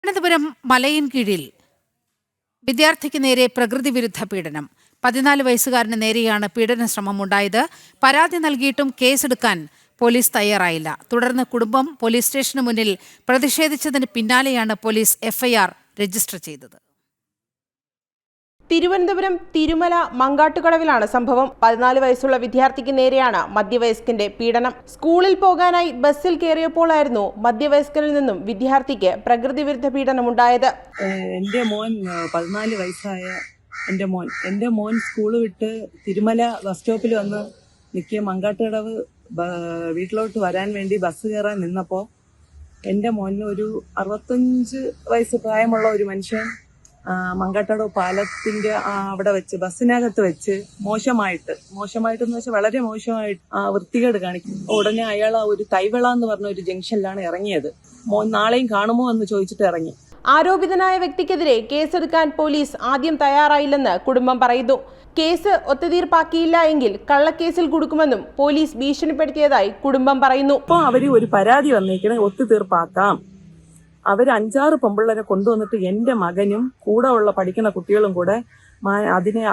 തിരുവനന്തപുരം മലയിൻകീഴിൽ വിദ്യാർത്ഥിക്ക് നേരെ പ്രകൃതി വിരുദ്ധ പീഡനം. 14 വയസ്സുകാരന് നേരെയാണ് പീഡന ശ്രമം ഉണ്ടായത്. പരാതി നൽകിയിട്ടും കേസെടുക്കാൻ പോലീസ് തയ്യാറായില്ല. തുടർന്ന് കുടുംബം പോലീസ് സ്റ്റേഷന് മുന്നിൽ പ്രതിഷേധിച്ചതിന് പിന്നാലെയാണ് പോലീസ് എഫ്ഐആർ രജിസ്റ്റർ ചെയ്തത്. തിരുവനന്തപുരം തിരുമല മങ്കാട്ടുകടവിലാണ് സംഭവം. 14 വയസ്സുള്ള വിദ്യാർത്ഥിക്ക് നേരെയാണ് മധ്യവയസ്കന്റെ പീഡനം. സ്കൂളിൽ പോകാനായി ബസ്സിൽ കയറിയപ്പോഴായിരുന്നു മധ്യവയസ്കനിൽ നിന്നും വിദ്യാർത്ഥിക്ക് പ്രകൃതി വിരുദ്ധ പീഡനമുണ്ടായത്. എൻ്റെ മോൻ 14 വയസ്സായ എൻ്റെ മോൻ സ്കൂൾ വിട്ട് തിരുമല ബസ് സ്റ്റോപ്പിൽ വന്ന് നിൽക്കിയ മങ്കാട്ടുകടവ് വീട്ടിലോട്ട് വരാൻ വേണ്ടി ബസ് കയറാൻ നിന്നപ്പോൾ എൻ്റെ മോന് ഒരു 65 വയസ്സ് പ്രായമുള്ള ഒരു മനുഷ്യൻ മങ്കാട്ടുകടവ് പാലത്തിന്റെ അവിടെ വെച്ച് ബസ്സിനകത്ത് വെച്ച് മോശമായിട്ടെന്ന് വെച്ചാൽ വളരെ മോശമായിട്ട് വൃത്തികേട് കാണിക്കും. ഉടനെ അയാൾ ഒരു തൈവിള എന്ന് പറഞ്ഞ ഒരു ജംഗ്ഷനിലാണ് ഇറങ്ങിയത്. മോൻ നാളെയും കാണുമോ എന്ന് ചോദിച്ചിട്ട് ഇറങ്ങി. ആരോപിതനായ വ്യക്തിക്കെതിരെ കേസെടുക്കാൻ പോലീസ് ആദ്യം തയ്യാറായില്ലെന്ന് കുടുംബം പറയുന്നു. കേസ് ഒത്തുതീർപ്പാക്കിയില്ല എങ്കിൽ കള്ളക്കേസിൽ കൊടുക്കുമെന്നും പോലീസ് ഭീഷണിപ്പെടുത്തിയതായി കുടുംബം പറയുന്നു. അപ്പോൾ അവര് ഒരു പരാതി വന്നേക്കണേ, ഒത്തുതീർപ്പാക്കാം. അവർ 5-6 പെമ്പിള്ളേരെ കൊണ്ടുവന്നിട്ട് എൻ്റെ മകനും കൂടെ ഉള്ള പഠിക്കുന്ന കുട്ടികളും കൂടെ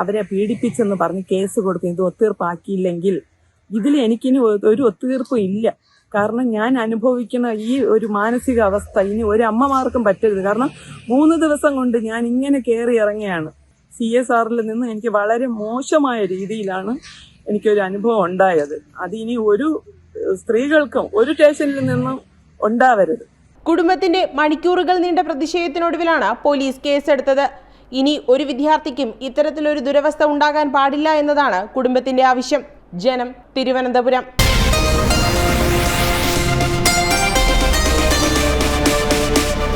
അവരെ പീഡിപ്പിച്ചെന്ന് പറഞ്ഞ് കേസ് കൊടുക്കും. ഇത് ഒത്തുതീർപ്പാക്കിയില്ലെങ്കിൽ ഇതിൽ എനിക്കിനി ഒരു ഒത്തുതീർപ്പും ഇല്ല. കാരണം ഞാൻ അനുഭവിക്കുന്ന ഈ ഒരു മാനസിക അവസ്ഥ ഇനി ഒരു അമ്മമാർക്കും പറ്റരുത്. കാരണം 3 ദിവസം കൊണ്ട് ഞാൻ ഇങ്ങനെ കയറി ഇറങ്ങിയാണ്. CSRൽ നിന്ന് എനിക്ക് വളരെ മോശമായ രീതിയിലാണ് എനിക്കൊരു അനുഭവം ഉണ്ടായത്. അതിനി ഒരു സ്ത്രീകൾക്കും ഒരു സ്റ്റേഷനിൽ നിന്നും ഉണ്ടാവരുത്. കുടുംബത്തിന്റെ മണിക്കൂറുകൾ നീണ്ട പ്രതിഷേധത്തിനൊടുവിലാണ് പോലീസ് കേസെടുത്തത്. ഇനി ഒരു വിദ്യാർത്ഥിക്കും ഇത്തരത്തിലൊരു ദുരവസ്ഥ ഉണ്ടാകാൻ പാടില്ല എന്നതാണ് കുടുംബത്തിന്റെ ആവശ്യം. ജനം, തിരുവനന്തപുരം.